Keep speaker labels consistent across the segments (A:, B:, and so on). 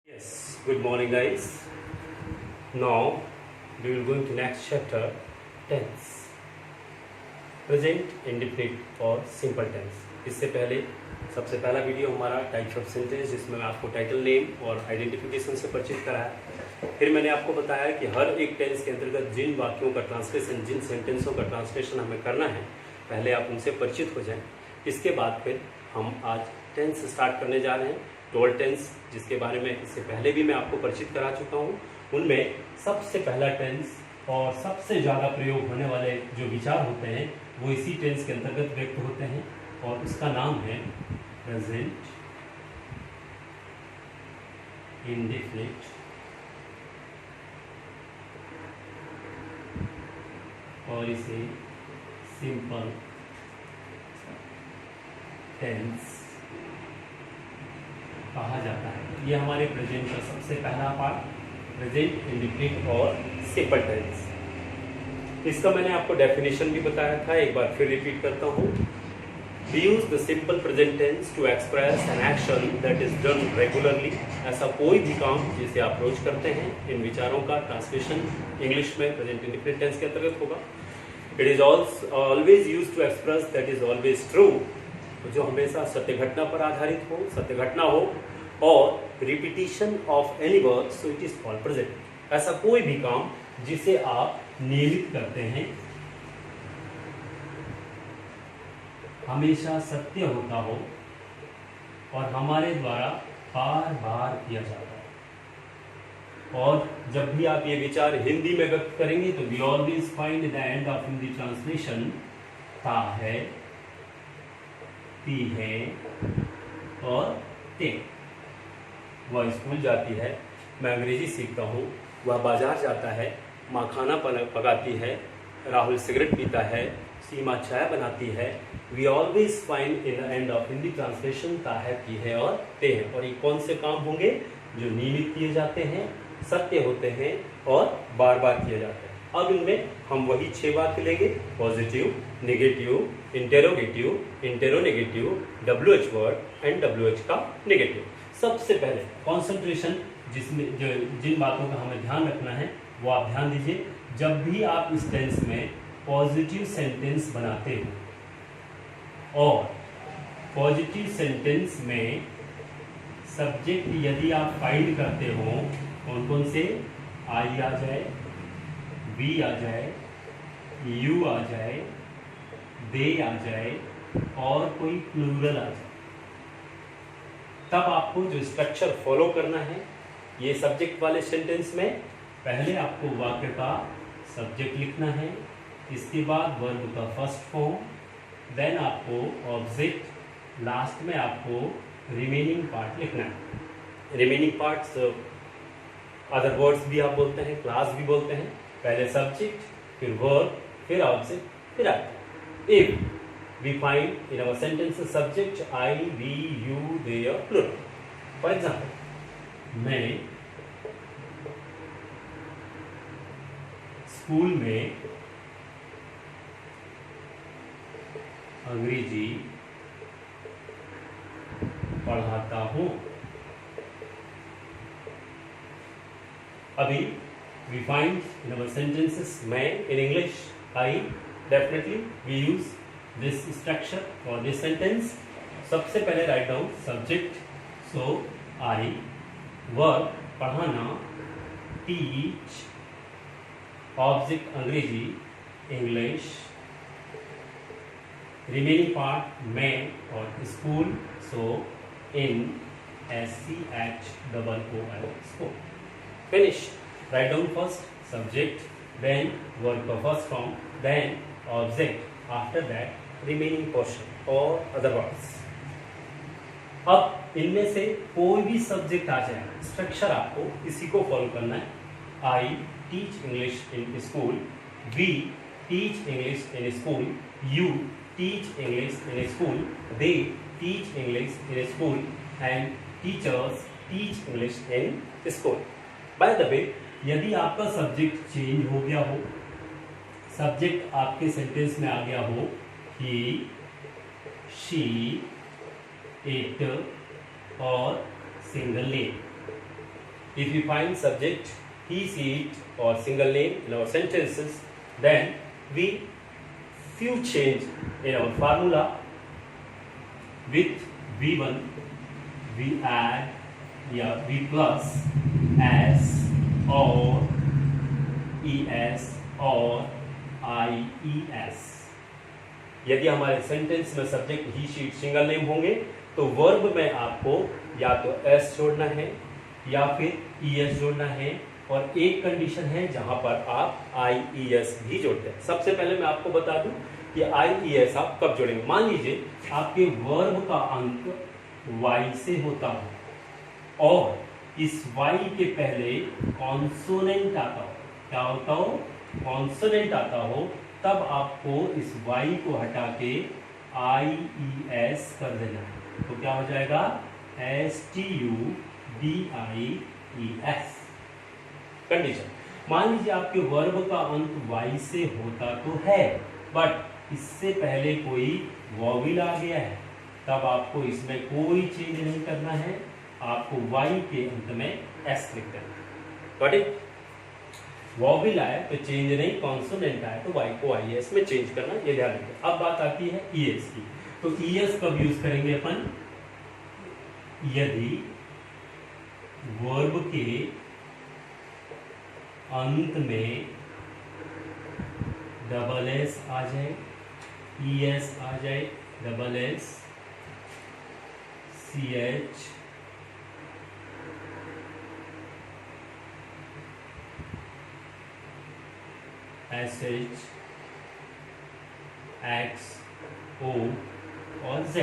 A: Yes, good morning guys. Now we will going to next chapter tense. Present indefinite और simple tense. इससे पहले सबसे पहला video हमारा टाइप्स ऑफ सेंटेंस जिसमें मैं आपको टाइटल नेम और आइडेंटिफिकेशन से परिचित कराया। फिर मैंने आपको बताया कि हर एक टेंस के अंतर्गत जिन वाक्यों का ट्रांसलेशन, जिन सेंटेंसों का ट्रांसलेशन हमें करना है, पहले आप उनसे परिचित हो जाएं। इसके बाद फिर हम आज टेंस स्टार्ट करने जा रहे हैं। टोल टेंस, जिसके बारे में इससे पहले भी मैं आपको परिचित करा चुका हूँ, उनमें सबसे पहला टेंस और सबसे ज़्यादा प्रयोग होने वाले जो विचार होते हैं वो इसी टेंस के अंतर्गत व्यक्त होते हैं और उसका नाम है प्रेजेंट इंडेफिनिट और इसे सिंपल टेंस कहा जाता है। ये हमारे प्रेजेंट का सबसे पहला पार्ट, प्रेजेंट इंडेफिनिट और सिंपल टेंस। इसका मैंने आपको डेफिनेशन भी बताया था, एक बार फिर रिपीट करता हूँ। We use the simple present tense to express an action that is done regularly। ऐसा कोई भी काम जिसे आप रोज करते हैं, इन विचारों का ट्रांसलेशन इंग्लिश में प्रेजेंट इंडेफिनिट टेंस के अंतर्गत होगा। It is always used to express that is always true, जो हमेशा सत्य घटना पर आधारित हो, सत्य घटना हो, और repetition of any word, so it is called present. ऐसा कोई भी काम जिसे आप नियमित करते हैं, हमेशा सत्य होता हो और हमारे द्वारा बार बार किया जाता है। और जब भी आप ये विचार हिंदी में व्यक्त करेंगे तो we always find the end of Hindi translation था है, ती है और ते। वह स्कूल जाती है, मैं अंग्रेजी सीखता हूँ, वह बाजार जाता है, माँ खाना पकाती है, राहुल सिगरेट पीता है, सीमा चाय बनाती है। We always find in the end of Hindi translation ता है, ती है और ते है। और ये कौन से काम होंगे जो नियमित किए जाते हैं, सत्य होते हैं और बार बार किए जाते हैं। अब इनमें हम वही 6 वाक्य लेंगे, positive, negative, interrogative, interronegative, WH word and WH का नेगेटिव। सबसे पहले कॉन्सेंट्रेशन जिसमें जिन बातों का हमें ध्यान रखना है वो आप ध्यान दीजिए। जब भी आप इस टेंस में पॉजिटिव सेंटेंस बनाते हो और पॉजिटिव सेंटेंस में सब्जेक्ट यदि आप फाइंड करते हो, कौन कौन से, आई आ जाए, बी आ जाए, यू आ जाए, दे आ जाए और कोई प्लूरल आ जाए, तब आपको जो स्ट्रक्चर फॉलो करना है ये सब्जेक्ट वाले सेंटेंस में, पहले आपको वाक्य का सब्जेक्ट लिखना है, इसके बाद वर्ब का फर्स्ट फॉर्म, देन आपको ऑब्जेक्ट, लास्ट में आपको रिमेनिंग पार्ट लिखना है। रिमेनिंग पार्ट्स अदर वर्ड्स भी आप बोलते हैं, क्लास भी बोलते हैं। पहले सब्जेक्ट, फिर वर्ब, फिर ऑब्जेक्ट, फिर article. If we find in our sentences subject I, we, you, they और प्लूरल। फॉर एग्जाम्पल, मैं स्कूल में अंग्रेजी पढ़ाता हूं। अभी we find in our sentences मैं in English, I, definitely we use this structure for this sentence। सबसे पहले write down subject, so I, verb पढ़ाना, teach, object अंग्रेजी, English, remaining part मैं और school, so in, SCHOOL, school। Finish। Write down first subject, then verb का first form, then object, after that remaining portion or other words। अब इनमें से कोई भी सब्जेक्ट आ जाए, स्ट्रक्चर आपको इसी को फॉलो करना है। I teach English in school, we teach English in school, you teach English in school, they teach English in school, and teachers teach English in school। By the way, यदि आपका subject change हो गया हो, subject आपके sentence में आ गया हो, ही, she, it और single name, if we find subject he, she, it or single name in our sentences, then we few change in our formula. With V1 we add V plus S or ES और IES. यदि हमारे sentence में subject he, she, it single name होंगे तो verb में आपको या तो S जोड़ना है या फिर ES जोड़ना है, और एक कंडीशन है जहां पर आप IES भी जोड़ते हैं. सबसे पहले मैं आपको बता दूं कि IES आप कब जोड़ेंगे. मान लीजिए आपके वर्ब का अंत Y से होता हो और इस Y के पहले कॉन्सोनेंट आता हो. क्या होता हो? कॉन्सोनेंट आता हो. तब आपको इस Y को हटा के IES कर देना है. तो क्या हो जाएगा? STUDIES. कंडीशन. मान लीजिए आपके वर्ब का अंत Y से होता तो है, बट इससे पहले कोई वॉविल आ गया है, तब आपको इसमें कोई चेंज नहीं करना है. आपको Y के अंत में S लिख देना है. Got it? वॉविल आए तो चेंज नहीं, कॉन्सोनेंट आए तो Y को IES में चेंज करना, ये ध्यान रखिए. अब बात आती है ES की. तो ES कब यूज करेंगे अपन? यदि वर्ब के अंत में डबल S आ जाए, ES आ जाए, double S, CH, SH, X, O or Z,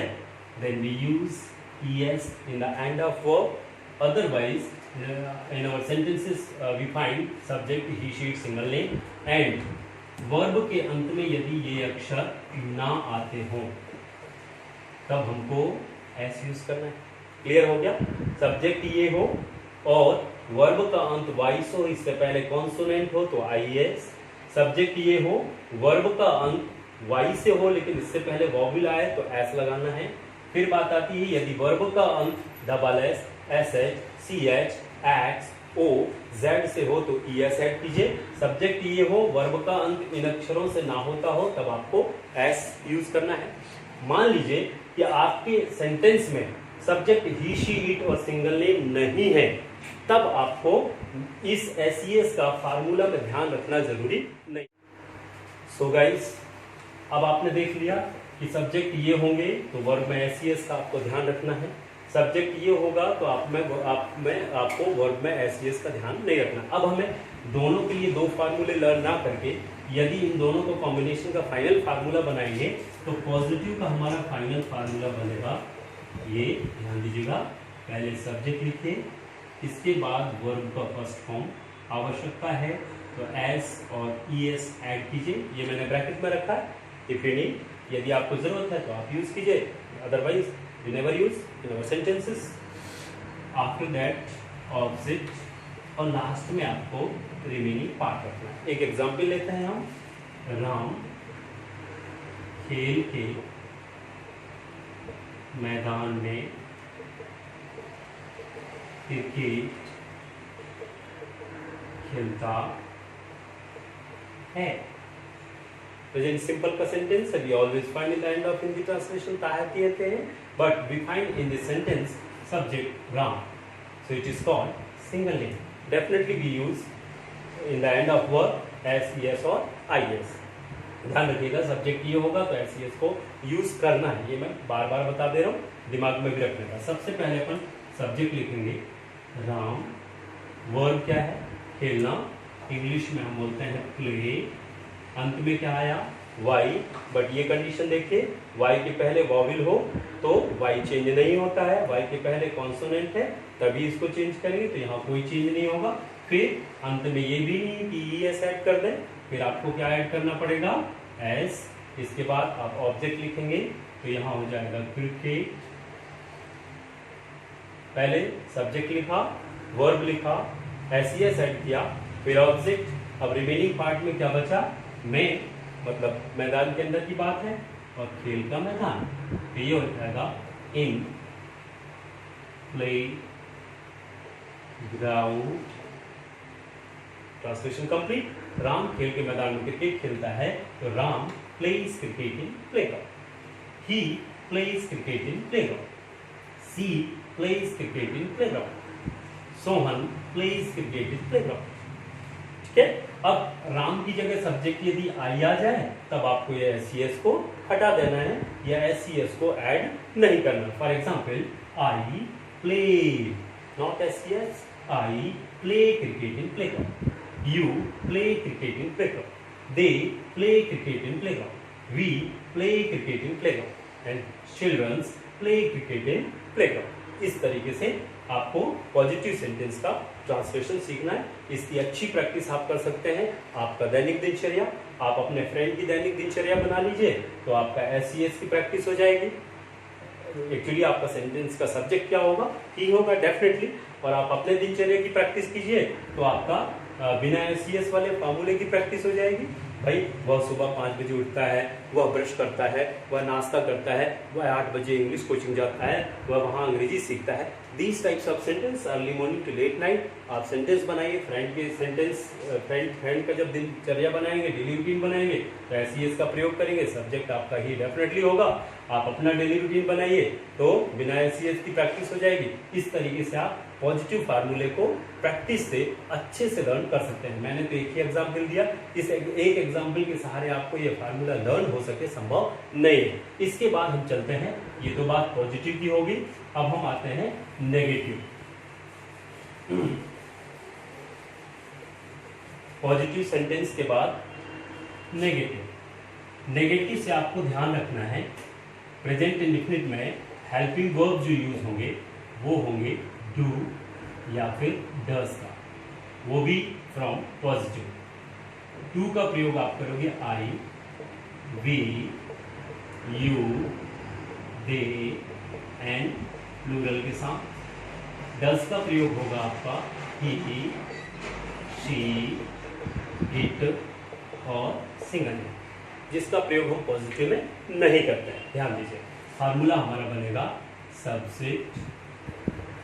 A: then we use ES in the end of verb. Otherwise, in our sentences we find subject he, she, it single name, and verb के अंत में यदि ये अक्षर ना आते हो तब हमको S यूज करना है. क्लियर हो गया? सब्जेक्ट ये हो और वर्ब का अंत Y से हो, इससे पहले कॉन्सोनेंट हो तो IES. सब्जेक्ट ये हो, वर्ब का अंत Y से हो लेकिन इससे पहले वॉविल आए तो S लगाना है. फिर बात आती है यदि वर्ब का अंत double S, SH, CH, X, O, Z से हो तो ES ऐड कीजिए. सब्जेक्ट ये हो, वर्ब का अंत इन अक्षरों से ना होता हो तब आपको S यूज करना है. मान लीजिए कि आपके सेंटेंस में सब्जेक्ट ही, शी, इट और सिंगल नेम नहीं है, तब आपको इस SES का फार्मूला में ध्यान रखना जरूरी नहीं. सो गाइस, अब आपने देख लिया कि सब्जेक्ट ये होंगे तो वर्ब में SES का आपको ध्यान रखना है. सब्जेक्ट ये होगा तो आपको वर्ब में SES का ध्यान नहीं रखना. अब हमें दोनों के लिए दो फार्मूले लर्न ना करके यदि इन दोनों को कॉम्बिनेशन का फाइनल फार्मूला बनाएंगे तो पॉजिटिव का हमारा फाइनल फार्मूला बनेगा. ये ध्यान दीजिएगा, पहले सब्जेक्ट लिखिए, इसके बाद वर्ब का फर्स्ट फॉर्म. आवश्यकता है तो S और ES ऐड कीजिए. ये मैंने ब्रैकेट में रखा है. इफ यू नीड, यदि आपको जरूरत है तो आप यूज कीजिए, otherwise you never use in our sentences. After that object और लास्ट में आपको रिमेनिंग पार्ट रखना है. एक एग्जाम्पल लेते हैं हम. राम खेल के मैदान में क्रिकेट खेलता है. Present simple का sentence we always find in the end of Hindi translation ताहती रहते हैं, but we find in this sentence subject Ram, so it is called single name. Definitely we use in the end of verb SES और IES. ध्यान रखिएगा, subject ये होगा तो SES को use करना है. ये मैं बार बार बता दे रहा हूँ, दिमाग में भी रखने का. सबसे पहले अपन सब्जेक्ट लिखेंगे राम. वर्ब क्या है? खेलना. इंग्लिश में हम बोलते हैं प्ले. अंत में क्या आया? Y. बट ये कंडीशन देखिए, Y के पहले वॉविल हो तो Y चेंज नहीं होता है. Y के पहले कॉन्सोनेंट है तभी इसको चेंज करेंगे, तो यहाँ कोई चेंज नहीं होगा. फिर अंत में ये भी नहीं कि ES ऐड कर दें, फिर आपको क्या ऐड करना पड़ेगा? S. इसके बाद आप ऑब्जेक्ट लिखेंगे तो यहाँ हो जाएगा क्रिकेट. पहले सब्जेक्ट लिखा, वर्ब लिखा, SES ऐड किया, फिर ऑब्जेक्ट. अब रिमेनिंग पार्ट में क्या बचा? में मतलब मैदान के अंदर की बात है और खेल का मैदान. तो ये हो जाएगा in play ground. Translation complete. Ram खेल के मैदान में क्रिकेट खेलता है, तो Ram plays cricket in playground. He plays cricket in playground. She plays cricket in playground. Sohan plays cricket in playground. ठीक है, अब राम की जगह सब्जेक्ट यदि आई आ जाए तब आपको ये एस को हटा देना है या एस को ऐड नहीं करना। For example, I play, not S, I play cricket in playground. You play cricket in playground. They play cricket in playground. We play cricket in playground. And children play cricket in playground. इस तरीके से आपको positive sentence का translation सीखना है। इसकी अच्छी practice आप कर सकते हैं। आपका दैनिक दिनचर्या, आप अपने फ्रेंड की दैनिक दिनचर्या बना लीजिए तो आपका एस की प्रैक्टिस हो जाएगी। एक्चुअली आपका सेंटेंस का सब्जेक्ट क्या होगा, ही होगा डेफिनेटली। और आप अपने दिनचर्या की प्रैक्टिस कीजिए तो आपका बिना एस वाले फार्मूले की प्रैक्टिस हो जाएगी। भाई वह सुबह 5 बजे उठता है, वह ब्रश करता है, वह नाश्ता करता है, वह 8 बजे इंग्लिश कोचिंग जाता है, वह वहाँ अंग्रेजी सीखता है। These types of sentence early morning to late night आप सेंटेंस बनाइए। फ्रेंड के सेंटेंस, फ्रेंड का जब दिनचर्या बनाएंगे, डेली रूटीन बनाएंगे तो एस का प्रयोग करेंगे। सब्जेक्ट आपका ही डेफिनेटली होगा। आप अपना डेली रूटीन बनाइए तो बिना एस की प्रैक्टिस हो जाएगी। इस तरीके से आप पॉजिटिव फार्मूले को प्रैक्टिस से अच्छे से लर्न कर सकते हैं। मैंने तो एक ही एग्जाम्पल दिया, इस एक एग्जाम्पल के सहारे आपको ये फार्मूला लर्न हो सके संभव नहीं है। इसके बाद हम चलते हैं, ये तो बात पॉजिटिव की होगी, अब हम आते हैं नेगेटिव। पॉजिटिव सेंटेंस के बाद नेगेटिव। नेगेटिव से आपको ध्यान रखना है, प्रेजेंट इंडेफिनिट में हेल्पिंग वर्ब जो यूज होंगे वो होंगे डू या फिर डस का, वो भी फ्रॉम पॉजिटिव। डू का प्रयोग आप करोगे I, we, you, they and plural के साथ। डस का प्रयोग होगा आपका ही, शी, इट और सिंगल, जिसका प्रयोग हम पॉजिटिव में नहीं करते हैं। ध्यान दीजिए, फार्मूला हमारा बनेगा subject,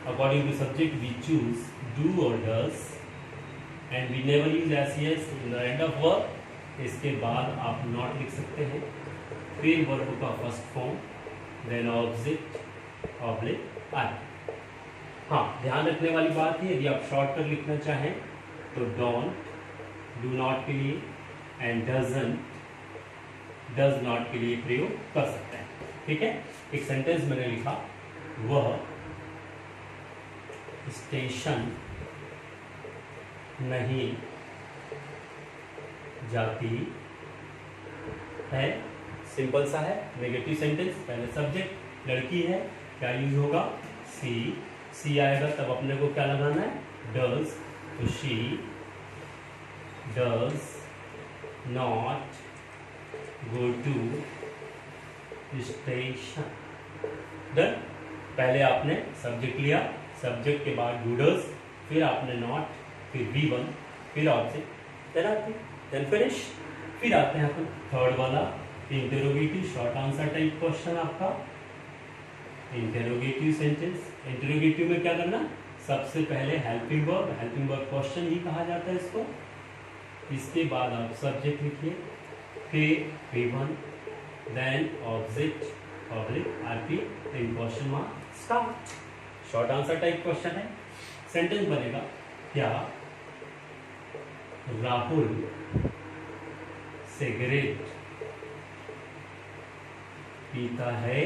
A: according to subject we choose do और does and we never use S in the end of verb. इसके बाद आप नॉट लिख सकते हैं, फिर वर्ब का first form, then object oblique I. हाँ, ध्यान रखने वाली बात है, यदि आप शॉर्ट कर लिखना चाहें तो डोंट, डू नॉट के लिए एंड डजंट, डज नॉट के लिए प्रयोग कर सकते हैं। ठीक है, एक सेंटेंस मैंने लिखा, वह स्टेशन नहीं जाती है। सिंपल सा है, नेगेटिव सेंटेंस। पहले सब्जेक्ट लड़की है, क्या यूज होगा सी, सी आएगा तब अपने को क्या लगाना है डज, तो she does not go to station. Done. पहले आपने सब्जेक्ट लिया, सब्जेक्ट के बाद डू डज, फिर आपने नॉट, फिर V1, फिर ऑब्जेक्ट, देन आते देन फिनिश। फिर आते हैं अपन थर्ड वाला interrogative short answer type question. आपका इंटेरोगेटिव सेंटेंस, इंटेरोगेटिव में क्या करना, सबसे पहले helping verb, helping verb question ही कहा जाता है इसको। इसके बाद आप सब्जेक्ट लिखिए, फिर V1, then object oblique RP, in question mark start. Short answer type question है। सेंटेंस बनेगा, क्या राहुल सिगरेट पीता है,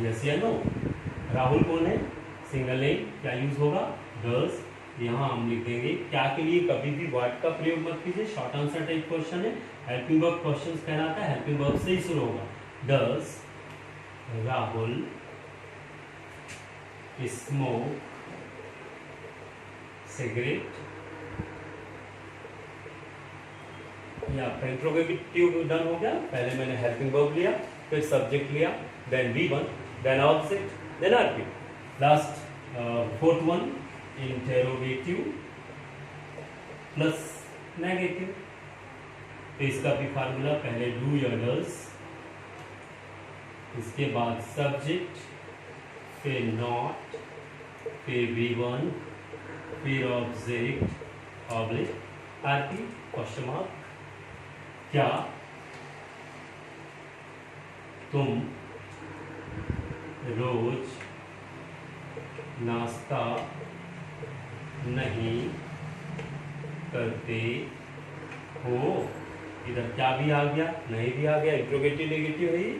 A: यस या नो। राहुल कौन है, सिंगल नेम, क्या यूज होगा डज। यहाँ हम लिखेंगे क्या के लिए कभी भी व्हाट का प्रयोग मत कीजिए, शॉर्ट आंसर टाइप क्वेश्चन है। हेल्पिंग वर्ब क्वेश्चन कहलाता है, हेल्पिंग वर्ब से ही शुरू होगा। Does Rahul smoke cigarette. ये आपका इंट्रोगेटिव डन हो गया। पहले मैंने हेल्पिंग वर्ब लिया, फिर सब्जेक्ट लिया, then V1, then object, then RP. Last fourth one interrogative plus negative. तो इसका भी फार्मूला, पहले डू या डज, इसके बाद सब्जेक्ट, फिर नॉट, फिर V1, फिर object oblique RP question mark. क्या तुम रोज नाश्ता नहीं करते हो? इधर क्या भी आ गया, नहीं भी आ गया, इंट्रोगेटिव नेगेटिव है।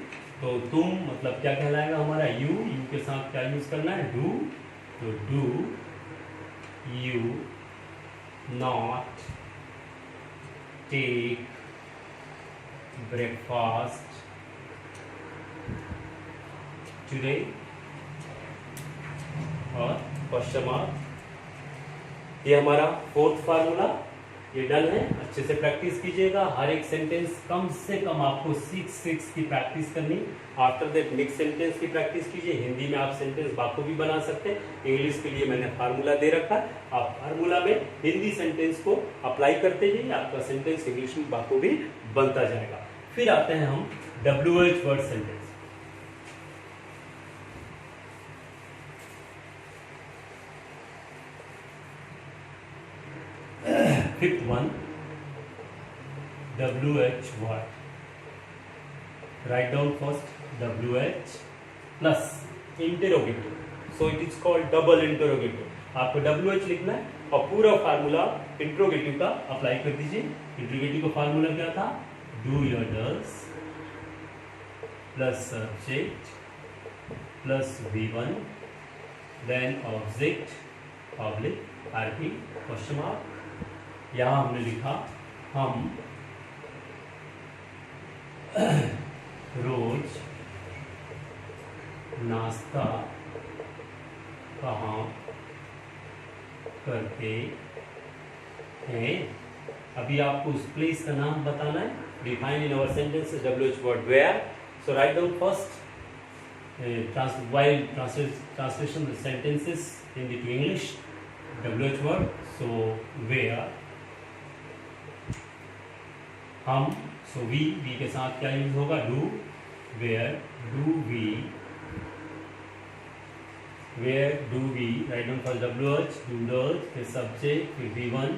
A: तो तुम मतलब क्या कहलाएगा हमारा? यू के साथ क्या यूज करना है? डू। तो do you not take breakfast today? और क्वेश्चन मार्क। ये हमारा फोर्थ फार्मूला, ये डन है। अच्छे से प्रैक्टिस कीजिएगा। हर एक सेंटेंस कम से कम आपको 6 की प्रैक्टिस करनी। आफ्टर दैट नेक्स्ट सेंटेंस की प्रैक्टिस कीजिए। हिंदी में आप सेंटेंस वाक्य भी बना सकते हैं। इंग्लिश के लिए मैंने फार्मूला दे रखा है, आप फार्मूला में हिंदी सेंटेंस को अप्लाई करते जाइए, आपका सेंटेंस इंग्लिश में वाक्य भी बनता जाएगा। फिर आते हैं हम WH word sentence. Fifth one, WH word. Write down first WH plus interrogative. So it is called double interrogative. आपको WH लिखना है और पूरा फार्मूला इंट्रोगेटिव का अप्लाई कर दीजिए। इंट्रोगेटिव का फार्मूला क्या था? डू या does plus subject plus V1 then object oblique RP question mark. यहाँ हमने लिखा हम रोज नाश्ता कहाँ करते हैं? अभी आपको उस प्लेस का नाम बताना है। Define in our sentences WH word where. So write down first while translation the sentences into English, WH word. So where हम, so we के साथ क्या यूज होगा? Do. where do we write down for WH do does, फिर subject, फिर V1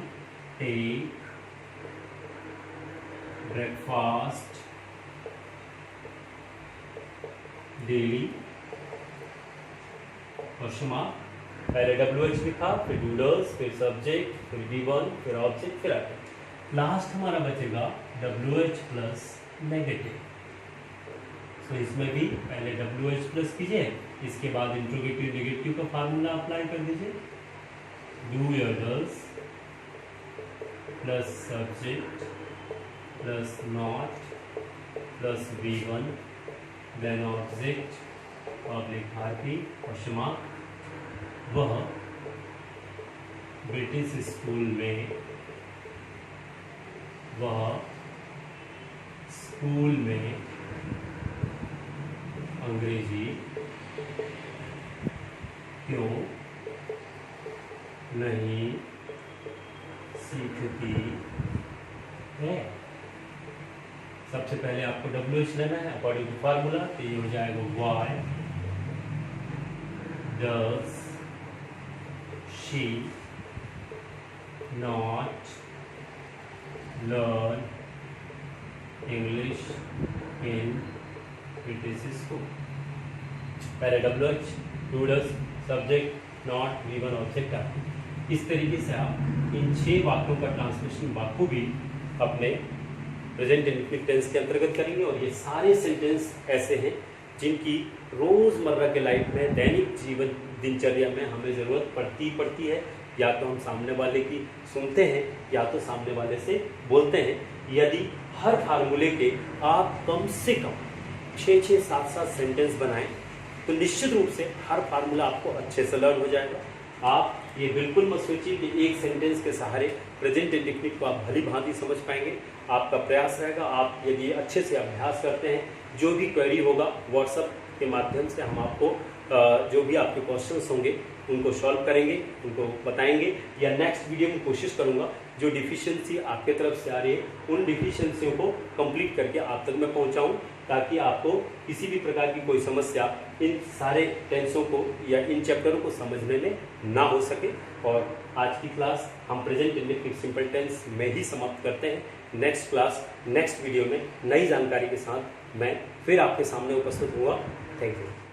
A: take breakfast daily question mark. पहले WH लिखा, फिर डू डज, फिर सब्जेक्ट, फिर V1, फिर ऑब्जेक्ट, फिर आगे लास्ट हमारा बचेगा WH प्लस नेगेटिव। सो इसमें भी पहले WH प्लस कीजिए, इसके बाद इंट्रोगेटिव नेगेटिव का फार्मूला अप्लाई कर दीजिए। डू या does plus subject plus not plus V1 then object oblique RP question mark. वह ब्रिटिश स्कूल में अंग्रेजी क्यों नहीं सीखती है? सबसे पहले आपको WH लेना है अकॉर्डिंग टू फार्मूला। तो ये हो जाएगा why does she not learn English in British school. पहले WH do does subject not V1 object RP. इस तरीके से आप इन 6 वाक्यों का ट्रांसलेशन वाक्य भी अपने प्रेजेंट इंडेफिनिट टेंस के अंतर्गत करेंगे। और ये सारे सेंटेंस ऐसे हैं जिनकी रोजमर्रा के लाइफ में, दैनिक जीवन दिनचर्या में हमें जरूरत पड़ती है। या तो हम सामने वाले की सुनते हैं या तो सामने वाले से बोलते हैं। यदि हर फार्मूले के आप कम से कम 6-6, 7-7 सेंटेंस बनाएं तो निश्चित रूप से हर फार्मूला आपको अच्छे से लर्न हो जाएगा। आप ये बिल्कुल मत सोचिए कि एक सेंटेंस के सहारे प्रेजेंट इंडेफिनिट को आप भली भांति समझ पाएंगे। आपका प्रयास रहेगा, आप यदि अच्छे से अभ्यास करते हैं, जो भी क्वेरी होगा व्हाट्सएप के माध्यम से हम आपको जो भी आपके क्वेश्चंस होंगे उनको सॉल्व करेंगे, उनको बताएंगे। या नेक्स्ट वीडियो में कोशिश करूंगा जो डिफिशियंसी आपके तरफ से आ रही है उन डिफिशियंसियों को कंप्लीट करके आप तक मैं पहुंचाऊं, ताकि आपको किसी भी प्रकार की कोई समस्या इन सारे टेंसों को या इन चैप्टरों को समझने में ना हो सके। और आज की क्लास हम प्रेजेंट इंडेफिनिट सिंपल टेंस में ही समाप्त करते हैं। नेक्स्ट क्लास, नेक्स्ट वीडियो में नई जानकारी के साथ मैं फिर आपके सामने उपस्थित हुआ। Thank you.